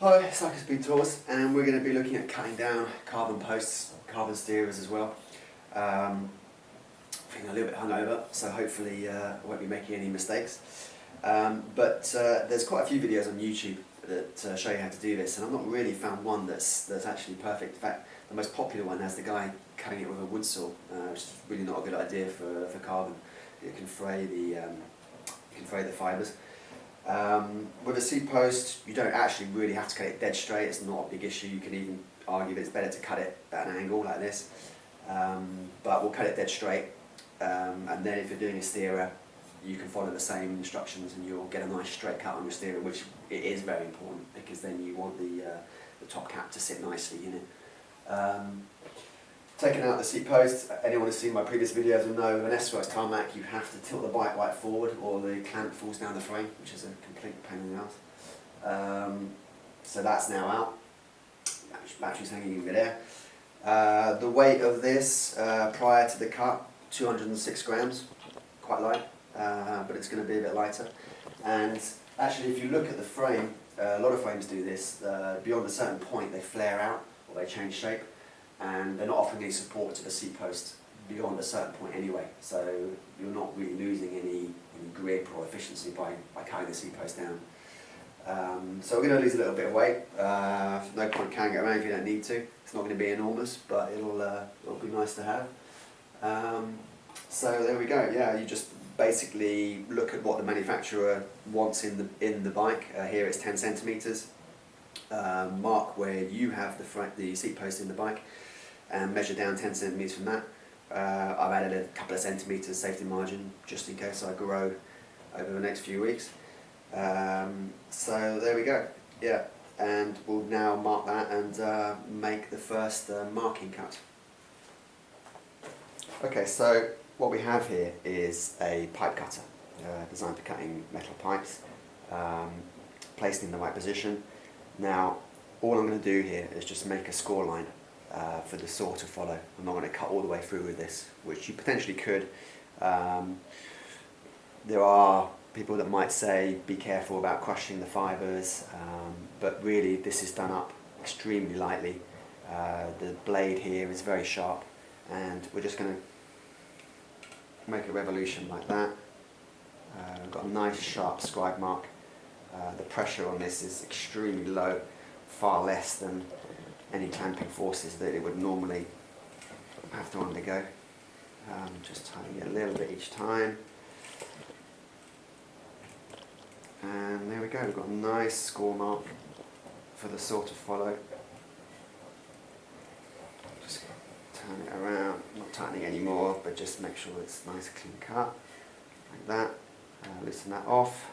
Hi, it's Cycle Speed Tours, and we're going to be looking at cutting down carbon posts, carbon steerers as well. Feeling a little bit hungover, so hopefully I won't be making any mistakes. But there's quite a few videos on YouTube that show you how to do this, and I've not really found one that's actually perfect. In fact, the most popular one has the guy cutting it with a wood saw, which is really not a good idea for carbon. It can fray the fibres. With a seat post, you don't actually really have to cut it dead straight. It's not a big issue. You can even argue that it's better to cut it at an angle like this, but we'll cut it dead straight, and then if you're doing a steerer, you can follow the same instructions and you'll get a nice straight cut on your steerer, which it is very important because then you want the top cap to sit nicely in it. Taking out the seat post, anyone who's seen my previous videos will know with an S-Works tarmac you have to tilt the bike right forward or the clamp falls down the frame, which is a complete pain in the ass. So that's now out. Battery's hanging in midair. The weight of this prior to the cut, 206 grams, quite light, but it's going to be a bit lighter. And actually, if you look at the frame, a lot of frames do this. Beyond a certain point, they flare out or they change shape, and they're not offering any support to the seat post beyond a certain point anyway. So you're not really losing any grip or efficiency by cutting the seat post down. So we're going to lose a little bit of weight. No point carrying it around if you don't need to. It's not going to be enormous, but it'll be nice to have. So there we go. Yeah, you just basically look at what the manufacturer wants in the bike. Here it's 10 centimeters. Mark where you have the seat post in the bike and measure down 10 centimeters from that. I've added a couple of centimeters safety margin just in case I grow over the next few weeks. So there we go. Yeah, and we'll now mark that and make the first marking cut. Okay, so what we have here is a pipe cutter designed for cutting metal pipes, placed in the right position. Now, all I'm going to do here is just make a score line for the saw to follow. I'm not going to cut all the way through with this, which you potentially could. There are people that might say be careful about crushing the fibres, but really this is done up extremely lightly. The blade here is very sharp, and we're just going to make a revolution like that. We've got a nice sharp scribe mark. The pressure on this is extremely low, far less than any clamping forces that it would normally have to undergo. Just tightening it a little bit each time. And there we go, we've got a nice score mark for the saw to follow. Just turn it around, not tightening anymore, but just make sure it's nice clean cut, like that. Loosen that off.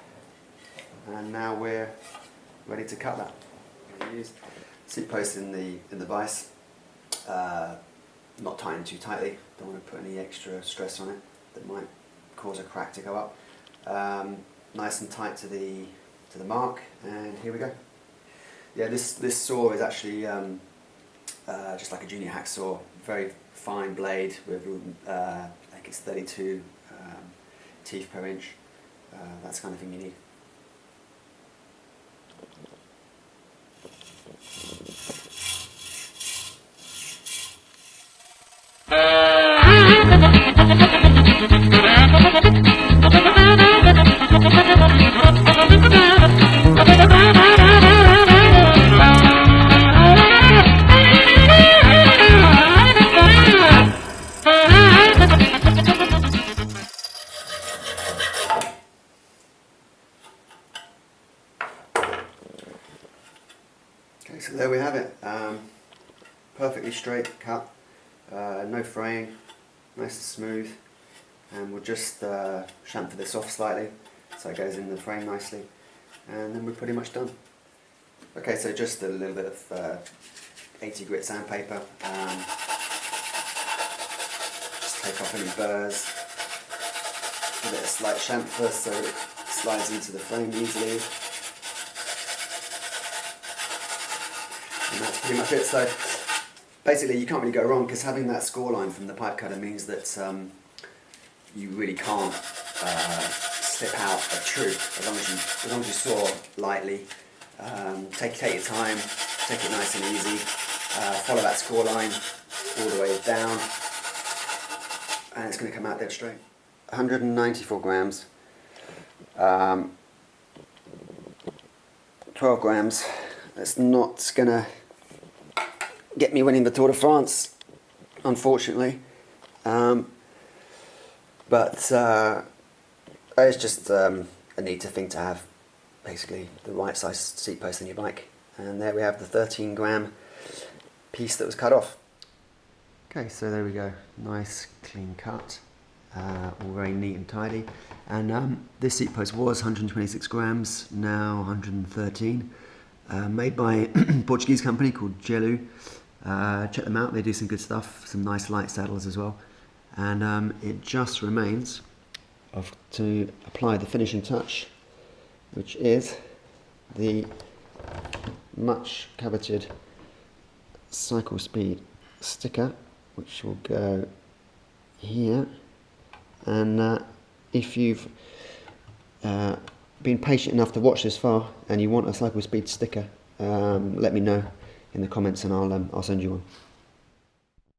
And now we're ready to cut that. I'm going to use seat post in the vise, not tighten too tightly. Don't want to put any extra stress on it that might cause a crack to go up. Nice and tight to the mark, and here we go. Yeah, this saw is actually just like a junior hacksaw, very fine blade with I think it's 32 teeth per inch. That's the kind of thing you need. Okay, so there we have it. Perfectly straight cut, no fraying, nice and smooth, and we'll just chamfer this off slightly so it goes in the frame nicely, and then we're pretty much done. Okay, so just a little bit of 80 grit sandpaper, just take off any burrs, give it a slight chamfer so it slides into the frame easily. And that's pretty much it. So basically you can't really go wrong, because having that score line from the pipe cutter means that you really can't slip out a truth as long as you saw lightly Take your time, take it nice and easy, follow that score line all the way down, and it's going to come out dead straight. 194 grams, 12 grams. That's not going to get me winning the Tour de France, unfortunately, but it's just a neater thing to have, basically the right size seat post in your bike. And there we have the 13 gram piece that was cut off. Okay, so there we go, nice clean cut, all very neat and tidy. And this seat post was 126 grams, now 113, made by a Portuguese company called Gelu. Check them out, they do some good stuff, some nice light saddles as well. And it just remains to apply the finishing touch, which is the much coveted cycle speed sticker, which will go here. And if you've been patient enough to watch this far and you want a cycle speed sticker, let me know in the comments and I'll send you one.